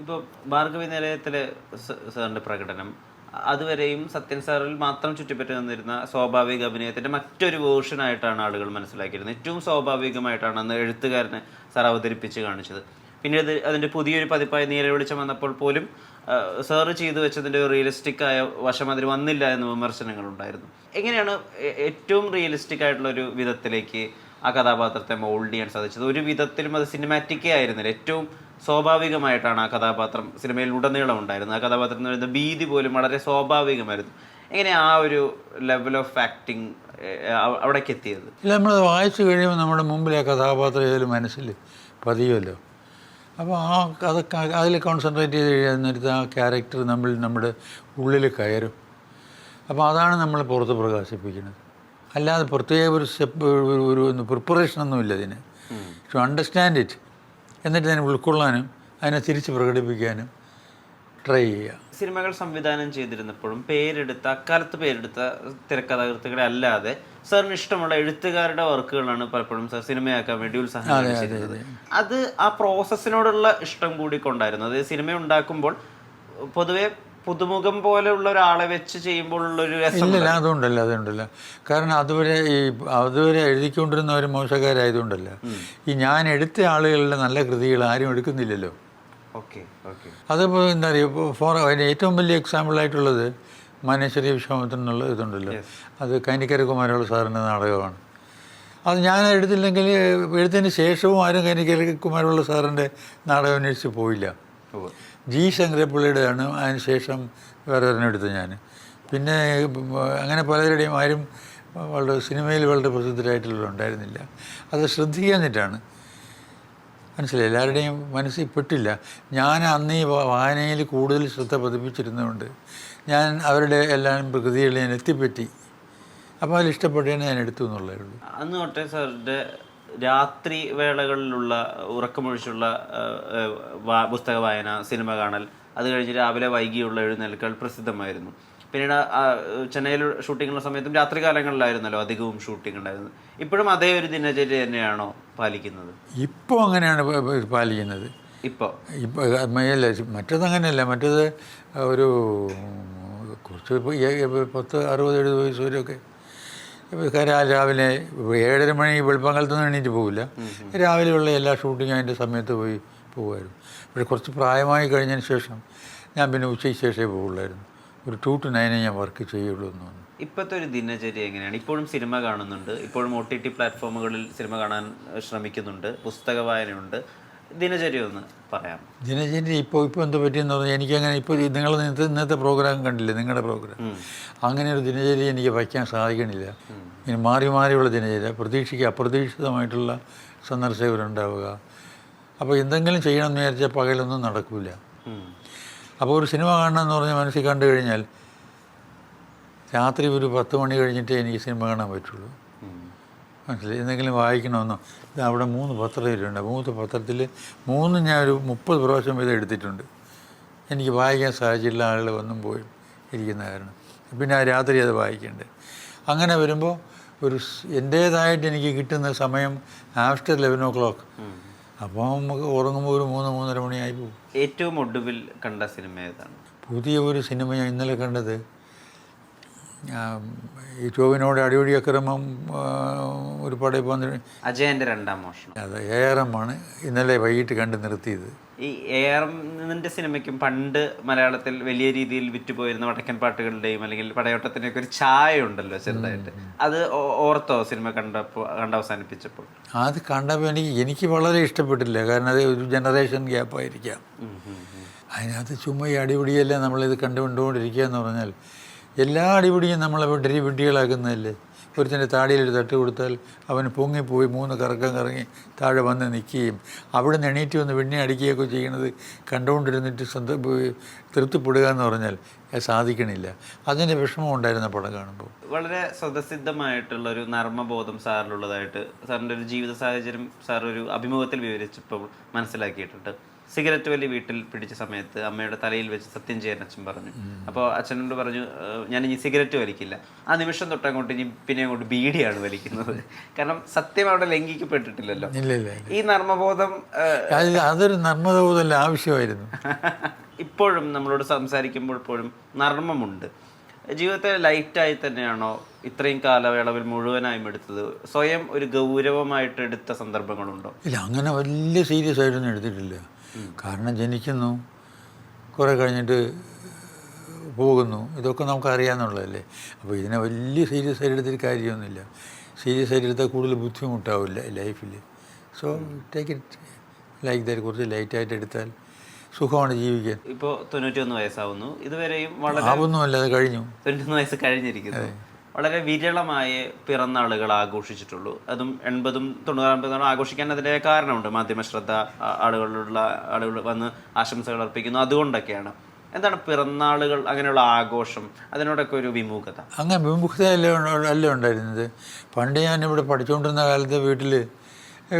ഇപ്പോൾ ഭാർഗവി നിലയത്തിലെ സാറിൻ്റെ പ്രകടനം അതുവരെയും സത്യൻ സാറിൽ മാത്രം ചുറ്റിപ്പറ്റി നിന്നിരുന്ന സ്വാഭാവിക അഭിനയത്തിൻ്റെ മറ്റൊരു വേർഷനായിട്ടാണ് ആളുകൾ മനസ്സിലാക്കിയിരുന്നത്. ഏറ്റവും സ്വാഭാവികമായിട്ടാണ് അന്ന് എഴുത്തുകാരനെ സാർ അവതരിപ്പിച്ച് കാണിച്ചത്. പിന്നീട് അതിൻ്റെ പുതിയൊരു പതിപ്പായി നീലവെളിച്ചം വന്നപ്പോൾ പോലും സാറ് ചെയ്തു വെച്ചതിൻ്റെ ഒരു റിയലിസ്റ്റിക് ആയ വശം അതിൽ വന്നില്ല എന്ന് വിമർശനങ്ങളുണ്ടായിരുന്നു. എങ്ങനെയാണ് ഏറ്റവും റിയലിസ്റ്റിക് ആയിട്ടുള്ളൊരു വിധത്തിലേക്ക് ആ കഥാപാത്രത്തെ മോൾഡ് ചെയ്യാൻ സാധിച്ചത്? ഒരു വിധത്തിലും അത് സിനിമാറ്റിക്കേ ആയിരുന്നില്ല, ഏറ്റവും സ്വാഭാവികമായിട്ടാണ് ആ കഥാപാത്രം സിനിമയിൽ ഉടനീളം ഉണ്ടായിരുന്നത്. ആ കഥാപാത്രത്തിന് വരുന്ന ഭീതി പോലും വളരെ സ്വാഭാവികമായിരുന്നു. എങ്ങനെ ആ ഒരു ലെവൽ ഓഫ് ആക്ടിങ് അവിടേക്ക് എത്തിയത്? ഇല്ല, നമ്മളത് വായിച്ചു കഴിയുമ്പോൾ നമ്മുടെ മുമ്പിൽ ആ കഥാപാത്രം ഏതൊരു മനസ്സിൽ പതിയുമല്ലോ. അപ്പോൾ അതിൽ കോൺസെൻട്രേറ്റ് ചെയ്ത് കഴിയുന്നിടത്ത് ആ ക്യാരക്ടർ നമ്മുടെ ഉള്ളിൽ കയറും. അപ്പോൾ അതാണ് നമ്മൾ പുറത്ത് പ്രകാശിപ്പിക്കുന്നത്. അല്ലാതെ പ്രത്യേക ഒരു സ്റ്റെപ്പ് ഒരു പ്രിപ്പറേഷനൊന്നുമില്ല ഇതിന്. ടു അണ്ടർസ്റ്റാൻഡ് ഇറ്റ്, എന്നിട്ട് അതിനെ ഉൾക്കൊള്ളാനും അതിനെ തിരിച്ച് പ്രകടിപ്പിക്കാനും ട്രൈ ചെയ്യുക. സിനിമകൾ സംവിധാനം ചെയ്തിരുന്നപ്പോഴും അക്കാലത്ത് പേരെടുത്ത തിരക്കഥാകൃത്തുക്കളെ അല്ലാതെ സാറിന് ഇഷ്ടമുള്ള എഴുത്തുകാരുടെ വർക്കുകളാണ് പലപ്പോഴും സാർ സിനിമയാക്കാൻ വേണ്ടി ഉത്സാഹം. അത് ആ പ്രോസസ്സിനോടുള്ള ഇഷ്ടം കൂടി കൊണ്ടായിരുന്നു. അത് സിനിമ ഉണ്ടാക്കുമ്പോൾ പൊതുവെ പുതുമുഖം പോലെയുള്ള ഒരാളെ വെച്ച് ചെയ്യുമ്പോൾ ഉള്ളൊരു ഇല്ല, അതുകൊണ്ടല്ല. കാരണം അതുവരെ എഴുതിക്കൊണ്ടിരുന്നവർ മോശക്കാരായതുകൊണ്ടല്ല. ഞാൻ എടുത്ത ആളുകളുടെ നല്ല കൃതികൾ ആരും എടുക്കുന്നില്ലല്ലോ. അതിപ്പോൾ എന്താ പറയുക, അതിന് ഏറ്റവും വലിയ എക്സാമ്പിളായിട്ടുള്ളത് മാനേശ്വരി വിശ്വാമിത്രൻ എന്നുള്ള ഇതുണ്ടല്ലോ. അത് കൈനിക്കര കുമാരപിള്ള സാറിൻ്റെ നാടകമാണ്. അത് ഞാൻ എടുത്തില്ലെങ്കിൽ എഴുത്തതിന് ശേഷവും ആരും കൈനിക്കര കുമാരപിള്ള സാറിൻ്റെ നാടകം അന്വേഷിച്ച് പോയില്ല. ജി ശങ്കരപ്പിള്ളയുടെയാണ് അതിന് ശേഷം വേറെ ഒരെണ്ണം എടുത്തത് ഞാൻ. പിന്നെ അങ്ങനെ പലരുടെയും ആരും സിനിമയിൽ വളരെ പ്രസിദ്ധരായിട്ടുള്ളവരുണ്ടായിരുന്നില്ല. അത് ശ്രദ്ധിക്കാഞ്ഞിട്ടാണ്, മനസ്സിലായി, എല്ലാവരുടെയും മനസ്സിൽ പെട്ടില്ല. ഞാൻ അന്ന് ഈ വായനയിൽ കൂടുതൽ ശ്രദ്ധ പതിപ്പിച്ചിരുന്നതുകൊണ്ട് ഞാൻ അവരുടെ എല്ലാം കൃതികളെ ഞാൻ എത്തിപ്പറ്റി. അപ്പോൾ അതിൽ ഇഷ്ടപ്പെട്ടതിനെ ഞാൻ എടുത്തു എന്നുള്ളതേ ഉള്ളൂ. അന്ന് തൊട്ടേ സാറിൻ്റെ രാത്രി വേളകളിലുള്ള ഉറക്കമൊഴിച്ചുള്ള പുസ്തക വായന, സിനിമ കാണൽ, അത് കഴിഞ്ഞ് രാവിലെ വൈകിയുള്ള എഴുന്നേൽക്കൽ പ്രസിദ്ധമായിരുന്നു. പിന്നീട് ചെന്നൈയിൽ ഷൂട്ടിങ്ങുള്ള സമയത്തും രാത്രി കാലങ്ങളിലായിരുന്നല്ലോ അധികവും ഷൂട്ടിംഗ് ഉണ്ടായിരുന്നത്. ഇപ്പോഴും അതേ ഒരു ദിനചര്യ തന്നെയാണോ പാലിക്കുന്നത്? ഇപ്പോൾ അങ്ങനെയാണ് പാലിക്കുന്നത്. ഇപ്പോൾ അല്ല, മറ്റേതങ്ങനെയല്ല. മറ്റേത് ഒരു കുറച്ച് 60-70 വയസ്സ് വരെയൊക്കെ രാവിലെ 7:30 മണി വെളുപ്പാങ്കാലത്തൊന്നും എണീറ്റ് പോകില്ല. രാവിലെയുള്ള എല്ലാ ഷൂട്ടിങ്ങും അതിൻ്റെ സമയത്ത് പോകുമായിരുന്നു. പക്ഷേ കുറച്ച് പ്രായമായി കഴിഞ്ഞതിന് ശേഷം ഞാൻ പിന്നെ ഉച്ചയ്ക്ക് ശേഷമേ പോകുള്ളായിരുന്നു. ഒരു 2 to 9 ഞാൻ വർക്ക് ചെയ്യുള്ളൂ എന്ന് തോന്നുന്നു. ഇപ്പോഴത്തെ ഒരു ദിനചര്യ എങ്ങനെയാണ്? ഇപ്പോഴും സിനിമ കാണുന്നുണ്ട്, ഇപ്പോഴും OTT പ്ലാറ്റ്ഫോമുകളിൽ സിനിമ കാണാൻ ശ്രമിക്കുന്നുണ്ട്, പുസ്തക വായനയുണ്ട്. ദിനചര്യ ഒന്ന് പറയാം. ദിനചര്യ ഇപ്പോൾ എന്താ പറ്റിയെന്ന് പറഞ്ഞാൽ എനിക്കങ്ങനെ ഇപ്പോൾ നിങ്ങൾ ഇന്നത്തെ പ്രോഗ്രാം കണ്ടില്ലേ, നിങ്ങളുടെ പ്രോഗ്രാം, അങ്ങനെ ഒരു ദിനചര്യ എനിക്ക് വയ്ക്കാൻ സാധിക്കണില്ല. ഇനി മാറി മാറിയുള്ള ദിനചര്യ, അപ്രതീക്ഷിതമായിട്ടുള്ള സന്ദർശകരുണ്ടാവുക. അപ്പോൾ എന്തെങ്കിലും ചെയ്യണമെന്ന് വിചാരിച്ചാൽ പകലൊന്നും നടക്കില്ല. അപ്പോൾ ഒരു സിനിമ കാണണമെന്ന് പറഞ്ഞാൽ മനസ്സിൽ കണ്ടു കഴിഞ്ഞാൽ രാത്രി ഒരു 10 മണി കഴിഞ്ഞിട്ടേ എനിക്ക് സിനിമ കാണാൻ പറ്റുള്ളൂ. മനസ്സിലായി. എന്തെങ്കിലും വായിക്കണമെന്നോ, ഇത് അവിടെ 3 പത്രത്തിലുണ്ട്. 3 പത്രത്തിൽ 3 ഞാൻ ഒരു 30 പ്രാവശ്യം വീതം എടുത്തിട്ടുണ്ട്. എനിക്ക് വായിക്കാൻ സാധിച്ചില്ല, ആളുകൾ വന്നും പോയും ഇരിക്കുന്ന കാരണം. പിന്നെ ആ രാത്രി അത് വായിക്കേണ്ടത്. അങ്ങനെ വരുമ്പോൾ എൻ്റേതായിട്ട് എനിക്ക് കിട്ടുന്ന സമയം ആഫ്റ്റർ 11 o'clock. അപ്പോൾ നമുക്ക് ഉറങ്ങുമ്പോൾ ഒരു 3-3:30 മണിയായി പോകും. ഏറ്റവും ഒടുവിൽ കണ്ട സിനിമ ഏതാണ്? പുതിയ ഒരു സിനിമ ഞാൻ ഇന്നലെ കണ്ടത് ഈ ടോവിനോട് അടിപൊളി അക്രമം ഒരു പടയിൽ പോകുന്ന അജയൻ്റെ 2ാം മോഷണം. അത് ARM ഇന്നലെ വൈകിട്ട് കണ്ട് നിർത്തിയത്. ഈ ARMൻ്റെ സിനിമയ്ക്കും പണ്ട് മലയാളത്തിൽ വലിയ രീതിയിൽ വിറ്റുപോയിരുന്ന വടക്കൻ പാട്ടുകളുടെയും അല്ലെങ്കിൽ പടയോട്ടത്തിൻ്റെയൊക്കെ ഒരു ഛായ ഉണ്ടല്ലോ ചെറുതായിട്ട്. അത് ഓർത്തോ സിനിമ കണ്ടവസാനിപ്പിച്ചപ്പോൾ? അത് കണ്ടപ്പോൾ എനിക്ക് വളരെ ഇഷ്ടപ്പെട്ടില്ല. കാരണം അത് ഒരു ജനറേഷൻ ഗ്യാപ്പായിരിക്കാം. അതിനകത്ത് ചുമ്മാ ഈ അടിപിടിയെല്ലാം നമ്മളിത് കണ്ടുകൊണ്ടിരിക്കുക എന്ന് പറഞ്ഞാൽ എല്ലാ അടിപിടിയും നമ്മളപ്പോൾ ഡെരിവിഡികളാക്കുന്നതല്ലേ. ഒരുത്തൻ്റെ താടിയിലൊരു തട്ട് കൊടുത്താൽ അവന് പൊങ്ങിപ്പോയി 3 കറക്കം കറങ്ങി താഴെ വന്ന് നിൽക്കുകയും അവിടെ നിന്ന് എണീറ്റ് വന്ന് വെണ്ണി അടിക്കുകയൊക്കെ ചെയ്യണത് കണ്ടുകൊണ്ടിരുന്നിട്ട് തൃപ്തിപ്പെടുക എന്ന് പറഞ്ഞാൽ സാധിക്കണില്ല. അതിൻ്റെ വിഷമം ഉണ്ടായിരുന്ന പടം കാണുമ്പോൾ. വളരെ സ്വതസിദ്ധമായിട്ടുള്ളൊരു നർമ്മബോധം സാറിലുള്ളതായിട്ട് സാറിൻ്റെ ഒരു ജീവിത സാഹചര്യം സാർ ഒരു അഭിമുഖത്തിൽ വിവരിച്ചപ്പോൾ മനസ്സിലാക്കിയിട്ടുണ്ട്. സിഗരറ്റ് വലി വീട്ടിൽ പിടിച്ച സമയത്ത് അമ്മയുടെ തലയിൽ വെച്ച് സത്യം ചെയ്യാൻ അച്ഛൻ പറഞ്ഞു. അപ്പോൾ അച്ഛനോട് പറഞ്ഞു, ഞാൻ ഇനി സിഗരറ്റ് വലിക്കില്ല. ആ നിമിഷം തൊട്ടങ്ങോട്ട് ഇനി പിന്നെ അങ്ങോട്ട് ബീഡിയാണ് വലിക്കുന്നത്. കാരണം സത്യം അവിടെ ലംഘിക്കപ്പെട്ടിട്ടില്ലല്ലോ. ഈ നർമ്മബോധം അതൊരു നർമ്മബോധമല്ല, ആവശ്യമായിരുന്നു. ഇപ്പോഴും നമ്മളോട് സംസാരിക്കുമ്പോൾ പോലും നർമ്മമുണ്ട്. ജീവിതത്തെ ലൈറ്റായി തന്നെയാണോ ഇത്രയും കാലയളവിൽ മുഴുവനായും എടുത്തത്? സ്വയം ഒരു ഗൗരവമായിട്ട് എടുത്ത സന്ദർഭങ്ങളുണ്ടോ? ഇല്ല, അങ്ങനെ വലിയ സീരിയസ് ആയിട്ടൊന്നും എടുത്തിട്ടില്ല. കാരണം ജനിക്കുന്നു, കുറേ കഴിഞ്ഞിട്ട് പോകുന്നു, ഇതൊക്കെ നമുക്ക് അറിയാമെന്നുള്ളതല്ലേ. അപ്പോൾ ഇതിനെ വലിയ സീരിയസ് ആയിട്ട് എടുത്തിട്ട് കാര്യമൊന്നുമില്ല. സീരിയസ് ആയിട്ട് എടുത്താൽ കൂടുതൽ ബുദ്ധിമുട്ടാവില്ല ലൈഫിൽ. So take it like that. കുറച്ച് ലൈറ്റായിട്ട് എടുത്താൽ സുഖമാണ് ജീവിക്കാൻ. ഇപ്പോൾ 91 വയസ്സാവുന്നു. ഇതുവരെയും ആവുന്നുമല്ല, അത് കഴിഞ്ഞു. 91 വയസ്സ് കഴിഞ്ഞിരിക്കുന്നു. വളരെ വിരളമായ പിറന്നാളുകൾ ആഘോഷിച്ചിട്ടുള്ളൂ. അതും 80ഉം 90 പിറന്നാളും ആഘോഷിക്കാൻ അതിൻ്റെ കാരണമുണ്ട്. മാധ്യമ ശ്രദ്ധ, ആളുകൾ വന്ന് ആശംസകൾ അർപ്പിക്കുന്നു, അതുകൊണ്ടൊക്കെയാണ്. എന്താണ് പിറന്നാളുകൾ, അങ്ങനെയുള്ള ആഘോഷം, അതിനോടൊക്കെ ഒരു വിമുഖത? അങ്ങനെ വിമുഖത അല്ല ഉണ്ടായിരുന്നത്. പണ്ട് ഞാനിവിടെ പഠിച്ചുകൊണ്ടിരുന്ന കാലത്ത് വീട്ടിൽ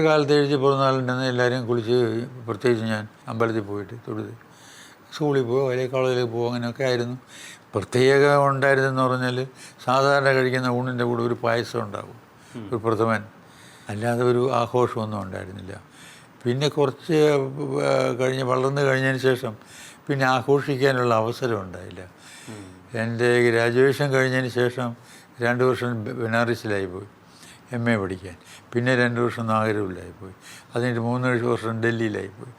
കാലത്ത് എഴുതി പിറന്നാളുണ്ടെന്ന് എല്ലാവരും കുളിച്ച്, പ്രത്യേകിച്ച് ഞാൻ അമ്പലത്തിൽ പോയിട്ട് തൊഴുത് സ്കൂളിൽ പോകുക അല്ലെങ്കിൽ കോളേജിൽ പോകുക, അങ്ങനെയൊക്കെ ആയിരുന്നു. പ്രത്യേകം ഉണ്ടായിരുന്നെന്ന് പറഞ്ഞാൽ സാധാരണ കഴിക്കുന്ന ഊണിൻ്റെ കൂടെ ഒരു പായസം ഉണ്ടാകും, ഒരു പ്രഥമൻ. അല്ലാതെ ഒരു ആഘോഷമൊന്നും ഉണ്ടായിരുന്നില്ല. പിന്നെ കുറച്ച് വളർന്നു കഴിഞ്ഞതിന് ശേഷം പിന്നെ ആഘോഷിക്കാനുള്ള അവസരം ഉണ്ടായില്ല. എൻ്റെ ഗ്രാജുവേഷൻ കഴിഞ്ഞതിന് ശേഷം 2 വർഷം ബനാറസിലായി പോയി MA പഠിക്കാൻ. പിന്നെ 2 വർഷം നാഗരൂരിലായിപ്പോയി. അതിന് 3 വർഷം ഡൽഹിയിലായിപ്പോയി.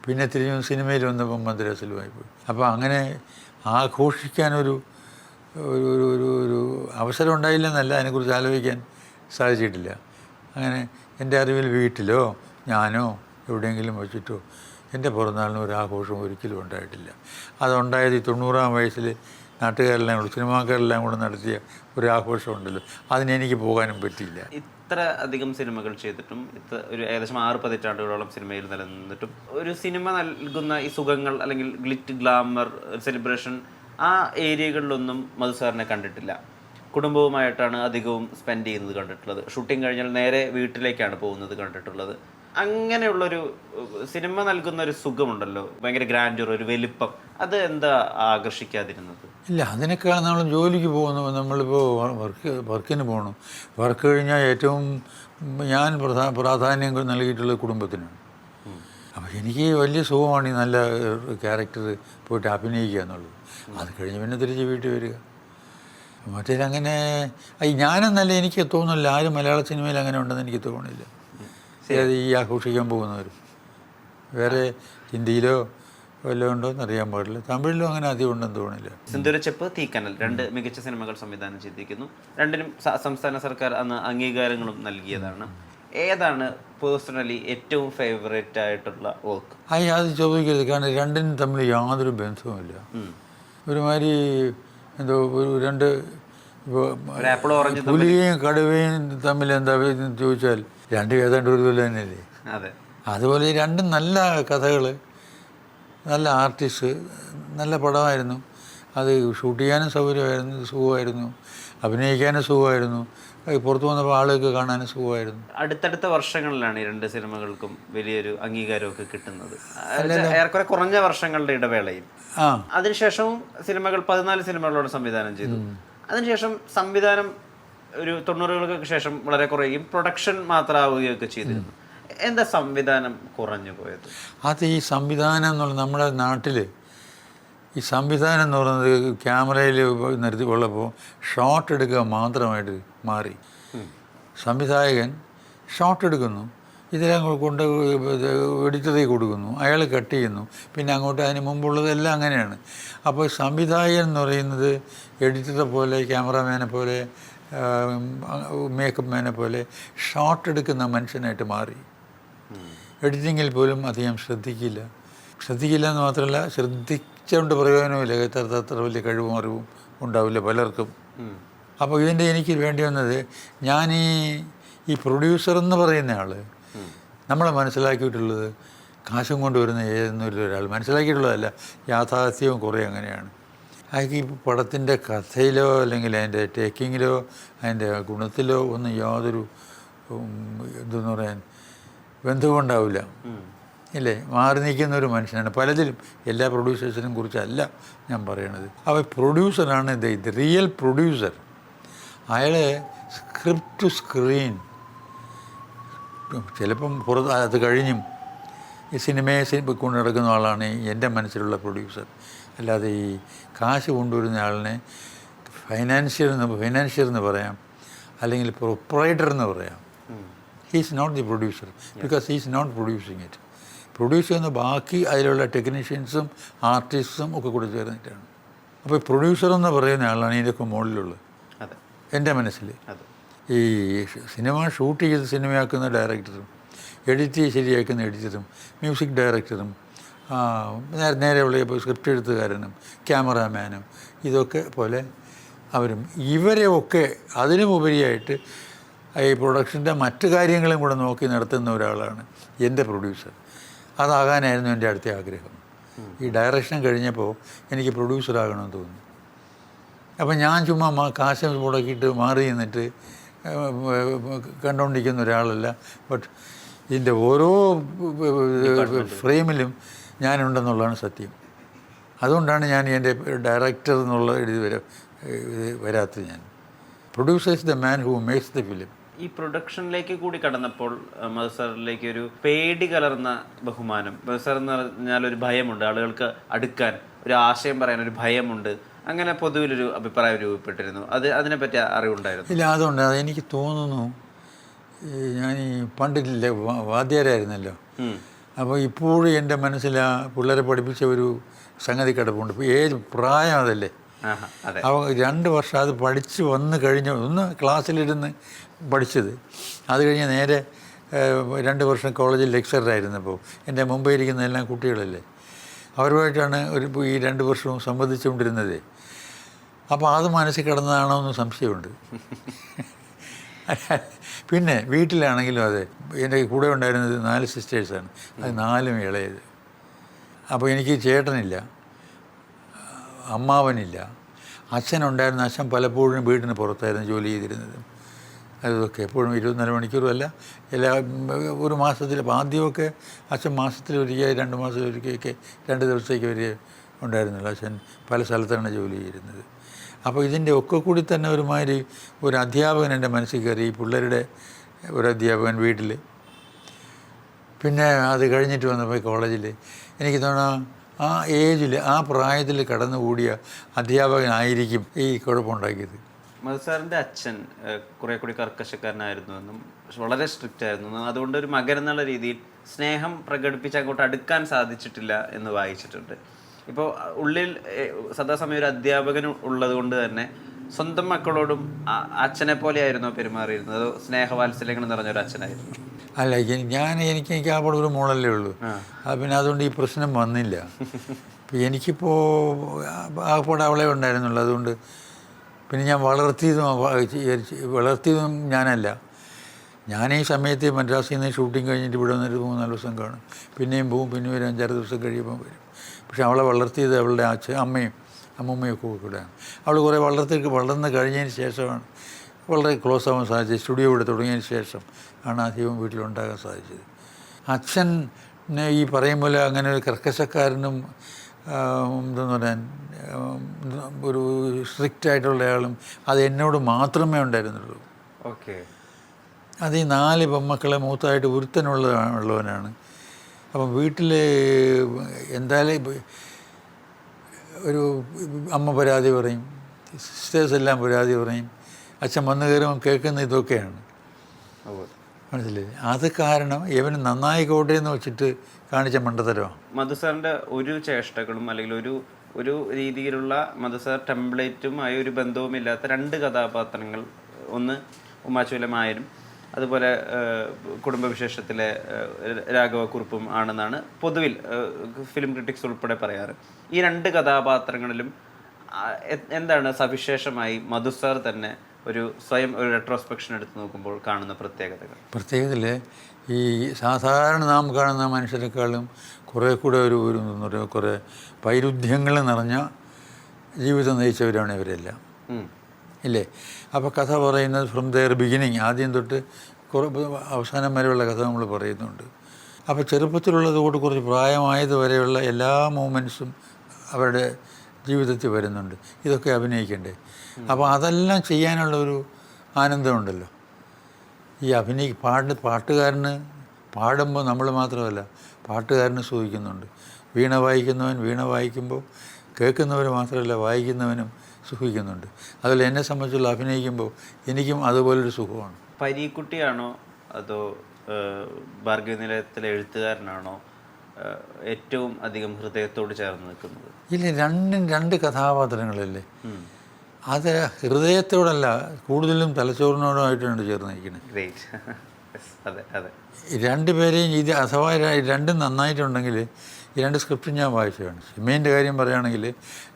പിന്നെ തിരിഞ്ഞ് സിനിമയിൽ വന്നപ്പോൾ മദ്രാസിലുമായിപ്പോയി. അപ്പോൾ അങ്ങനെ ആഘോഷിക്കാനൊരു ഒരു അവസരം ഉണ്ടായില്ലെന്നല്ല, അതിനെക്കുറിച്ച് ആലോചിക്കാൻ സാധിച്ചിട്ടില്ല. അങ്ങനെ എൻ്റെ അറിവിൽ വീട്ടിലോ ഞാനോ എവിടെയെങ്കിലും വെച്ചിട്ടോ എൻ്റെ പിറന്നാളിന് ഒരു ആഘോഷം ഒരിക്കലും ഉണ്ടായിട്ടില്ല. അതുണ്ടായത് 90-ാം വയസ്സിൽ നാട്ടുകാരെല്ലാം കൂടെ, സിനിമാക്കാരെല്ലാം കൂടെ നടത്തിയ ഒരു ആഘോഷമുണ്ടല്ലോ, അതിനെനിക്ക് പോകാനും പറ്റിയില്ല. ഇത്ര അധികം സിനിമകൾ ചെയ്തിട്ടും, ഒരു ഏകദേശം 6 പതിറ്റാണ്ടുകളോളം സിനിമയിൽ നിലനിന്നിട്ടും ഒരു സിനിമ നൽകുന്ന ഈ സുഖങ്ങൾ, അല്ലെങ്കിൽ ഗ്ലിറ്റ്, ഗ്ലാമർ, സെലിബ്രേഷൻ, ആ ഏരിയകളിലൊന്നും മധുസാറിനെ കണ്ടിട്ടില്ല. കുടുംബവുമായിട്ടാണ് അധികവും സ്പെൻഡ് ചെയ്യുന്നത് കണ്ടിട്ടുള്ളത്. ഷൂട്ടിംഗ് കഴിഞ്ഞാൽ നേരെ വീട്ടിലേക്കാണ് പോകുന്നത് കണ്ടിട്ടുള്ളത്. അങ്ങനെയുള്ളൊരു സിനിമ നൽകുന്ന ഒരു സുഖമുണ്ടല്ലോ, ഭയങ്കര ഗ്രാൻഡ്യൂർ, ഒരു വലിപ്പം, അത് എന്താ ആകർഷിക്കാതിരുന്നത്? ഇല്ല, അതിനേക്കാൾ നമ്മൾ ജോലിക്ക് പോകുന്നു. നമ്മളിപ്പോൾ വർക്കിന് പോകണം. വർക്ക് കഴിഞ്ഞാൽ ഏറ്റവും ഞാൻ പ്രാധാന്യം നൽകിയിട്ടുള്ളത് കുടുംബത്തിനാണ്. അപ്പോൾ എനിക്ക് വലിയ സുഖമാണ് ഈ നല്ല ക്യാരക്ടർ പോയിട്ട് അഭിനയിക്കുക എന്നുള്ളത്. അത് കഴിഞ്ഞ് പിന്നെ തിരിച്ച് വീട്ടിൽ വരിക. മറ്റേതങ്ങനെ ഞാനെന്നല്ല, എനിക്ക് തോന്നുന്നില്ല ആരും മലയാള സിനിമയിൽ അങ്ങനെ ഉണ്ടെന്ന് എനിക്ക് തോന്നുന്നില്ല. ഈ ആഘോഷിക്കാൻ പോകുന്നവരും വേറെ ഹിന്ദിയിലോ വല്ലതും ഉണ്ടോ എന്ന് അറിയാൻ പാടില്ല. തമിഴിലും അങ്ങനെ അധികം ഉണ്ടെന്ന് തോന്നുന്നില്ല. സിന്ദൂരച്ചെപ്പ്, തീക്കനൽ 2 മികച്ച സിനിമകൾ സംവിധാനം ചെയ്തിരിക്കുന്നു. 2നും സംസ്ഥാന സർക്കാർ അന്ന് അംഗീകാരങ്ങളും നൽകിയതാണ്. ഏതാണ് പേഴ്സണലി ഏറ്റവും ഫേവറേറ്റ് ആയിട്ടുള്ള വർക്ക്? അത് ചോദിക്കരുത്. കാരണം 2നും തമ്മിൽ യാതൊരു ബന്ധവുമില്ല. ഒരുമാതിരി എന്തോ ഒരു 2 പുലിയും കടുവയും തമ്മിൽ എന്താ ചോദിച്ചാൽ 2 ഏതാണ്ട് ഒരു പോലെ തന്നെയല്ലേ. അതെ, അതുപോലെ 2 നല്ല കഥകൾ, നല്ല ആർട്ടിസ്റ്റ്, നല്ല പടമായിരുന്നു. അത് ഷൂട്ട് ചെയ്യാനും സൗകര്യമായിരുന്നു, സുഖമായിരുന്നു. അഭിനയിക്കാനും സുഖമായിരുന്നു. പുറത്തു വന്നപ്പോൾ ആളുകൾക്ക് കാണാനും സുഖമായിരുന്നു. അടുത്തടുത്ത വർഷങ്ങളിലാണ് ഈ 2 സിനിമകൾക്കും വലിയൊരു അംഗീകാരമൊക്കെ കിട്ടുന്നത്. ഏറെക്കുറെ കുറഞ്ഞ വർഷങ്ങളുടെ ഇടവേളയിൽ. അതിനുശേഷവും സിനിമകൾ 14 സിനിമകളോട് സംവിധാനം ചെയ്തു. അതിനുശേഷം സംവിധാനം ഒരു 90-കൾക്ക് ശേഷം വളരെ കുറയുകയും പ്രൊഡക്ഷൻ മാത്രമാവുകയൊക്കെ ചെയ്തിരുന്നു. എന്താ സംവിധാനം കുറഞ്ഞു പോയത്? അത് ഈ സംവിധാനം എന്നുള്ള നമ്മുടെ നാട്ടിൽ ഈ സംവിധാനം എന്ന് പറയുന്നത് ക്യാമറയിൽ നിർത്തി ഉള്ളപ്പോൾ ഷോട്ട് എടുക്കുക മാത്രമായിട്ട് മാറി. സംവിധായകൻ ഷോട്ട് എടുക്കുന്നു, ഇതിനെ കൊണ്ട് എഡിറ്ററിൽ കൊടുക്കുന്നു, അയാൾ കട്ട് ചെയ്യുന്നു, പിന്നെ അങ്ങോട്ട് അതിന് മുമ്പുള്ളതെല്ലാം അങ്ങനെയാണ്. അപ്പോൾ സംവിധായകൻ എന്ന് പറയുന്നത് എഡിറ്ററെ പോലെ, ക്യാമറാമാനെ പോലെ, മേക്കപ്പ് മാനെ പോലെ ഷോട്ട് എടുക്കുന്ന മനുഷ്യനായിട്ട് മാറി. എഡിറ്റിങ്ങിൽ പോലും അധികം ശ്രദ്ധിക്കില്ല എന്ന് മാത്രമല്ല, ശ്രദ്ധിച്ചുകൊണ്ട് പ്രയോജനമില്ല. അത്ര വലിയ കഴിവും അറിവും ഉണ്ടാവില്ല പലർക്കും. അപ്പോൾ ഇതിൻ്റെ എനിക്ക് വേണ്ടി വന്നത്, ഞാൻ ഈ പ്രൊഡ്യൂസർ എന്ന് പറയുന്ന ആൾ നമ്മളെ മനസ്സിലാക്കിയിട്ടുള്ളത് കാശും കൊണ്ടുവരുന്ന ഏതെന്നൊരാൾ മനസ്സിലാക്കിയിട്ടുള്ളതല്ല, യാഥാർത്ഥ്യവും കുറേ അങ്ങനെയാണ്. അയാൾക്ക് ഈ പടത്തിൻ്റെ കഥയിലോ അല്ലെങ്കിൽ അതിൻ്റെ ടേക്കിങ്ങിലോ അതിൻ്റെ ഗുണത്തിലോ ഒന്നും യാതൊരു എന്തെന്ന് പറയാൻ ബന്ധവും ഉണ്ടാവില്ല. ഇല്ലേ, മാറി നിൽക്കുന്ന ഒരു മനുഷ്യനാണ് പലതിലും. എല്ലാ പ്രൊഡ്യൂസേഴ്സിനും കുറിച്ചല്ല ഞാൻ പറയണത്. അവ പ്രൊഡ്യൂസറാണ്, ഇത് റിയൽ പ്രൊഡ്യൂസർ. അയാൾ സ്ക്രിപ്റ്റ് ടു സ്ക്രീൻ, ചിലപ്പം പുറത്ത് അത് കഴിഞ്ഞും ഈ സിനിമയെ കൊണ്ട് നടക്കുന്ന ആളാണ് എൻ്റെ മനസ്സിലുള്ള പ്രൊഡ്യൂസർ. അല്ലാതെ ഈ കാശ് കൊണ്ടുവരുന്ന ആളിനെ ഫൈനാൻഷ്യർ എന്ന് പറയാം, അല്ലെങ്കിൽ പ്രൊപ്പറേറ്റർ എന്ന് പറയാം. He's not the producer because he's not producing it. Produce ചെയ്യുന്ന ബാക്കി അതിലുള്ള ടെക്നീഷ്യൻസും ആർട്ടിസ്റ്റും ഒക്കെ കൂടെ ചേർന്നിട്ടാണ്. അപ്പോൾ പ്രൊഡ്യൂസർ എന്ന് പറയുന്ന ആളാണ് ഇതിൻ്റെയൊക്കെ മുകളിലുള്ളത് എൻ്റെ മനസ്സിൽ. ഈ സിനിമ ഷൂട്ട് ചെയ്ത് സിനിമയാക്കുന്ന ഡയറക്ടറും, എഡിറ്റ് ചെയ്ത് ശരിയാക്കുന്ന എഡിറ്ററും, മ്യൂസിക് ഡയറക്ടറും, നേരെയുള്ള സ്ക്രിപ്റ്റ് എഴുത്തുകാരനും, ക്യാമറാമാനും, ഇതൊക്കെ പോലെ അവരും ഇവരെയൊക്കെ അതിനുമുപരിയായിട്ട് ഈ പ്രൊഡക്ഷൻ്റെ മറ്റു കാര്യങ്ങളും കൂടെ നോക്കി നടത്തുന്ന ഒരാളാണ് എൻ്റെ പ്രൊഡ്യൂസർ. അതാകാനായിരുന്നു എൻ്റെ അടുത്ത ആഗ്രഹം. ഈ ഡയറക്ഷൻ കഴിഞ്ഞപ്പോൾ എനിക്ക് പ്രൊഡ്യൂസറാകണമെന്ന് തോന്നി. അപ്പം ഞാൻ ചുമ്മാ കാശ് മുടക്കിയിട്ട് മാറി നിന്നിട്ട് കണ്ടുകൊണ്ടിരിക്കുന്ന ഒരാളല്ല. ബട്ട് ഇതിൻ്റെ ഓരോ ഫ്രെയിമിലും ഞാനുണ്ടെന്നുള്ളതാണ് സത്യം. അതുകൊണ്ടാണ് ഞാൻ എൻ്റെ ഡയറക്ടർ എന്നുള്ള ഇത് വരാത്തത്. ഞാൻ producer is the man who makes the film. ഈ പ്രൊഡക്ഷനിലേക്ക് കൂടി കടന്നപ്പോൾ മധു സാറിലേക്ക് ഒരു പേടി കലർന്ന ബഹുമാനം, മധു സാർ എന്ന് പറഞ്ഞാൽ ഒരു ഭയമുണ്ട്, ആളുകൾക്ക് അടുക്കാൻ, ഒരു ആശയം പറയാൻ ഒരു ഭയമുണ്ട്, അങ്ങനെ പൊതുവിലൊരു അഭിപ്രായം രൂപപ്പെട്ടിരുന്നു. അതിനെപ്പറ്റി അറിവുണ്ടായിരുന്നു? ഇല്ല, അതുകൊണ്ട് അതെനിക്ക് തോന്നുന്നു. ഞാൻ ഈ പണ്ടില്ലേ വാദ്യാരായിരുന്നല്ലോ, അപ്പോൾ ഇപ്പോഴും എൻ്റെ മനസ്സിൽ ആ പിള്ളേരെ പഠിപ്പിച്ച ഒരു സംഗതി കിടപ്പുണ്ട്. ഇപ്പോൾ ഏത് പ്രായം അതല്ലേ. അപ്പോൾ 2 വർഷം അത് പഠിച്ച് വന്ന് കഴിഞ്ഞ ഒന്ന് ക്ലാസ്സിലിരുന്ന് പഠിച്ചത്, അത് കഴിഞ്ഞ് നേരെ 2 വർഷം കോളേജിൽ ലെക്ചറായിരുന്നപ്പോൾ എൻ്റെ മുമ്പേ ഇരിക്കുന്ന എല്ലാം കുട്ടികളല്ലേ, അവരുമായിട്ടാണ് ഈ 2 വർഷവും സംബന്ധിച്ചുകൊണ്ടിരുന്നത്. അപ്പോൾ അത് മനസ്സിൽ കിടന്നതാണോ എന്ന് സംശയമുണ്ട്. പിന്നെ വീട്ടിലാണെങ്കിലും അതെ, എൻ്റെ കൂടെ ഉണ്ടായിരുന്നത് 4 സിസ്റ്റേഴ്സാണ്, അത് 4ഉം ഇളയത്. അപ്പോൾ എനിക്ക് ചേട്ടനില്ല, അമ്മാവനില്ല, അച്ഛനുണ്ടായിരുന്ന. അച്ഛൻ പലപ്പോഴും വീടിന് പുറത്തായിരുന്നു ജോലി ചെയ്തിരുന്നത്. അതൊക്കെ എപ്പോഴും 24 മണിക്കൂറും അല്ല, ഒരു മാസത്തിൽ. ആദ്യമൊക്കെ അച്ഛൻ മാസത്തിലൊരിക്കൽ 2 മാസത്തിലൊരിക്കലൊക്കെ 2 ദിവസത്തേക്ക് വരെ ഉണ്ടായിരുന്നുള്ളൂ. അച്ഛൻ പല സ്ഥലത്താണ് ജോലി ചെയ്തിരുന്നത്. അപ്പോൾ ഇതിൻ്റെ ഒക്കെ കൂടി തന്നെ ഒരുമാതിരി ഒരു അധ്യാപകൻ എൻ്റെ മനസ്സിൽ കയറി, ഈ പിള്ളേരുടെ ഒരു അധ്യാപകൻ വീട്ടിൽ. പിന്നെ അത് കഴിഞ്ഞിട്ട് വന്നപ്പോൾ കോളേജിൽ എനിക്ക് തോന്നുന്നു ആ ഏജിൽ, ആ പ്രായത്തിൽ കടന്നുകൂടിയ അധ്യാപകനായിരിക്കും ഈ കുഴപ്പമുണ്ടാക്കിയത്. മധു സാറിൻ്റെ അച്ഛൻ കുറേ കൂടി കർക്കശക്കാരനായിരുന്നു എന്നും വളരെ സ്ട്രിക്റ്റ് ആയിരുന്നു എന്നും, അതുകൊണ്ട് ഒരു മകൻ എന്നുള്ള രീതിയിൽ സ്നേഹം പ്രകടിപ്പിച്ച് അങ്ങോട്ട് അടുക്കാൻ സാധിച്ചിട്ടില്ല എന്ന് വായിച്ചിട്ടുണ്ട്. ഇപ്പോൾ ഉള്ളിൽ സദാസമയം ഒരു അധ്യാപകൻ ഉള്ളത് കൊണ്ട് തന്നെ സ്വന്തം മക്കളോടും അച്ഛനെ പോലെയായിരുന്നോ പെരുമാറിയിരുന്നത്, അതോ സ്നേഹവാത്സല്യങ്ങൾ നിറഞ്ഞൊരു അച്ഛനായിരുന്നു? അല്ല, എനിക്ക് അവിടെ ഒരു മോളല്ലേ ഉള്ളൂ. പിന്നെ അതുകൊണ്ട് ഈ പ്രശ്നം വന്നില്ല. എനിക്കിപ്പോൾ ആകപ്പാടെ അവളെ ഉണ്ടായിരുന്നുള്ളൂ. അതുകൊണ്ട് പിന്നെ ഞാൻ വളർത്തിയതും ഞാനല്ല. ഞാൻ ഈ സമയത്ത് മദ്രാസിൽ നിന്ന് ഷൂട്ടിങ് കഴിഞ്ഞിട്ട് ഇവിടെ വന്നിട്ട് 3-4 ദിവസം കാണും, പിന്നെയും പോവും, പിന്നെ ഒരു 5-6 ദിവസം കഴിയുമ്പോൾ വരും. പക്ഷെ അവളെ വളർത്തിയത് അവളുടെ അമ്മയും അമ്മൂമ്മയൊക്കെ കൂടെയാണ്. അവൾ കുറേ വളർന്ന് കഴിഞ്ഞതിന് ശേഷമാണ് വളരെ ക്ലോസ് ആവാൻ സാധിച്ചത്. സ്റ്റുഡിയോ ഇവിടെ തുടങ്ങിയതിന് ശേഷം ആണ് അധികവും വീട്ടിലുണ്ടാകാൻ സാധിച്ചത്. അച്ഛൻ ഈ പറയും പോലെ അങ്ങനെ ഒരു കർക്കശക്കാരനും എന്തെന്ന് പറയാൻ ഒരു സ്ട്രിക്റ്റ് ആയിട്ടുള്ള ആളും അത് എന്നോട് മാത്രമേ ഉണ്ടായിരുന്നുള്ളൂ. ഓക്കെ. അത് ഈ 4 പെൺമക്കളെ മൂത്തായിട്ട് ഉള്ളവനാണ്. അപ്പം വീട്ടിൽ എന്തായാലും ഒരു അമ്മ പരാതി പറയും, സിസ്റ്റേഴ്സ് എല്ലാം പരാതി പറയും, അച്ഛൻ വന്നു കയറുമ്പം കേൾക്കുന്ന ഇതൊക്കെയാണ്. മനസ്സിലായി? അത് കാരണം ഇവന് നന്നായിക്കോട്ടെ എന്ന് വെച്ചിട്ട് കാണിച്ച മണ്ടത്തരമാണ്. മധു സാറിൻ്റെ ഒരു ചേഷ്ടകളും അല്ലെങ്കിൽ ഒരു രീതിയിലുള്ള മധു സാർ ടെംപ്ലേറ്റുമായി ഒരു ബന്ധവുമില്ലാത്ത 2 കഥാപാത്രങ്ങൾ, ഒന്ന് ഉമ്മാച്ചുവിലെ മായനും അതുപോലെ കുടുംബവിശേഷത്തിലെ രാഘവക്കുറുപ്പും ആണെന്നാണ് പൊതുവിൽ ഫിലിം ക്രിറ്റിക്സ് ഉൾപ്പെടെ പറയാറ്. ഈ 2 കഥാപാത്രങ്ങളിലും എന്താണ് സവിശേഷമായി മധു സാർ തന്നെ ഒരു സ്വയം ഒരു റെട്രോസ്പെക്ഷൻ എടുത്ത് നോക്കുമ്പോൾ കാണുന്ന പ്രത്യേകതകൾ ഈ സാധാരണ നാം കാണുന്ന മനുഷ്യരെക്കാളും കുറേ കൂടെ കുറേ വൈരുദ്ധ്യങ്ങൾ നിറഞ്ഞ ജീവിതം നയിച്ചവരാണ് ഇവരെല്ലാം, ഇല്ലേ? അപ്പോൾ കഥ പറയുന്നത് ഫ്രം ദെയർ ബിഗിനിങ്, ആദ്യം തൊട്ട് അവസാനം വരെയുള്ള കഥ നമ്മൾ പറയുന്നുണ്ട്. അപ്പോൾ ചെറുപ്പത്തിലുള്ളതുകൊണ്ട് കുറച്ച് പ്രായമായത് വരെയുള്ള എല്ലാ മൂമെൻറ്റ്സും അവരുടെ ജീവിതത്തിൽ വരുന്നുണ്ട്. ഇതൊക്കെ അഭിനയിക്കണ്ടേ? അപ്പോൾ അതെല്ലാം ചെയ്യാനുള്ള ഒരു ആനന്ദമുണ്ടല്ലോ. ഈ പാട്ടുകാരന് പാടുമ്പോൾ നമ്മൾ മാത്രമല്ല, പാട്ടുകാരന് സുഖിക്കുന്നുണ്ട്. വീണ വായിക്കുന്നവൻ വീണ വായിക്കുമ്പോൾ കേൾക്കുന്നവർ മാത്രമല്ല, വായിക്കുന്നവനും സുഖിക്കുന്നുണ്ട്. അതുപോലെ എന്നെ സംബന്ധിച്ചുള്ള അഭിനയിക്കുമ്പോൾ എനിക്കും അതുപോലൊരു സുഖമാണ്. പരീക്കുട്ടിയാണോ അതോ ഭാർഗവ നിലയത്തിലെ എഴുത്തുകാരനാണോ ഏറ്റവും അധികം ഹൃദയത്തോട് ചേർന്ന് നിൽക്കുന്നത്? ഇല്ല, രണ്ടും രണ്ട് കഥാപാത്രങ്ങളല്ലേ. അത് ഹൃദയത്തോടല്ല, കൂടുതലും തലച്ചോറിനോടുമായിട്ടാണ് ചേർന്ന് നിൽക്കുന്നത്. ഗ്രേറ്റ്. അതെ അതെ. രണ്ടുപേരെയും ഇത് അഥവാ രണ്ടും നന്നായിട്ടുണ്ടെങ്കിൽ ഈ രണ്ട് സ്ക്രിപ്റ്റും ഞാൻ വായിച്ചതാണ്. സിമേൻ്റെ കാര്യം പറയുകയാണെങ്കിൽ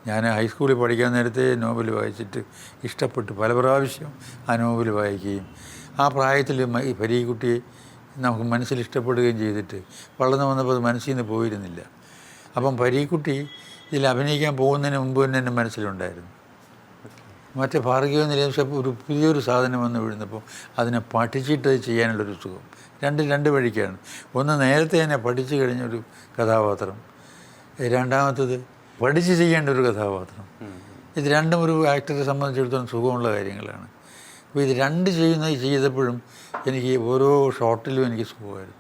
ഞാൻ ഹൈസ്കൂളിൽ പഠിക്കാൻ നേരത്തെ നോവൽ വായിച്ചിട്ട് ഇഷ്ടപ്പെട്ടു, പല പ്രാവശ്യം ആ നോവൽ വായിക്കുകയും ആ പ്രായത്തിൽ ഈ പരീക്കുട്ടിയെ നമുക്ക് മനസ്സിൽ ഇഷ്ടപ്പെടുകയും ചെയ്തിട്ട് വളർന്നു വന്നപ്പോൾ അത് മനസ്സിൽ നിന്ന് പോയിരുന്നില്ല. അപ്പം പരീക്കുട്ടി ഇതിൽ അഭിനയിക്കാൻ പോകുന്നതിന് മുമ്പ് തന്നെ എൻ്റെ മനസ്സിലുണ്ടായിരുന്നു. മറ്റേ ഭാർഗവ നിലയം ഒരു പുതിയൊരു സാധനം വന്ന് വീഴുന്നപ്പോൾ അതിനെ പഠിച്ചിട്ട് ചെയ്യാനുള്ളൊരു സുഖം. രണ്ട് വഴിക്കാണ്. ഒന്ന് നേരത്തെ തന്നെ പഠിച്ചു കഴിഞ്ഞൊരു കഥാപാത്രം, രണ്ടാമത്തത് പഠിച്ച് ചെയ്യേണ്ട ഒരു കഥാപാത്രം. ഇത് രണ്ടും ഒരു ആക്ടറെ സംബന്ധിച്ചിടത്തോളം സുഖമുള്ള കാര്യങ്ങളാണ്. അപ്പോൾ ഇത് രണ്ട് ചെയ്തപ്പോഴും എനിക്ക് ഓരോ ഷോട്ടിലും എനിക്ക് സുഖമായിരുന്നു.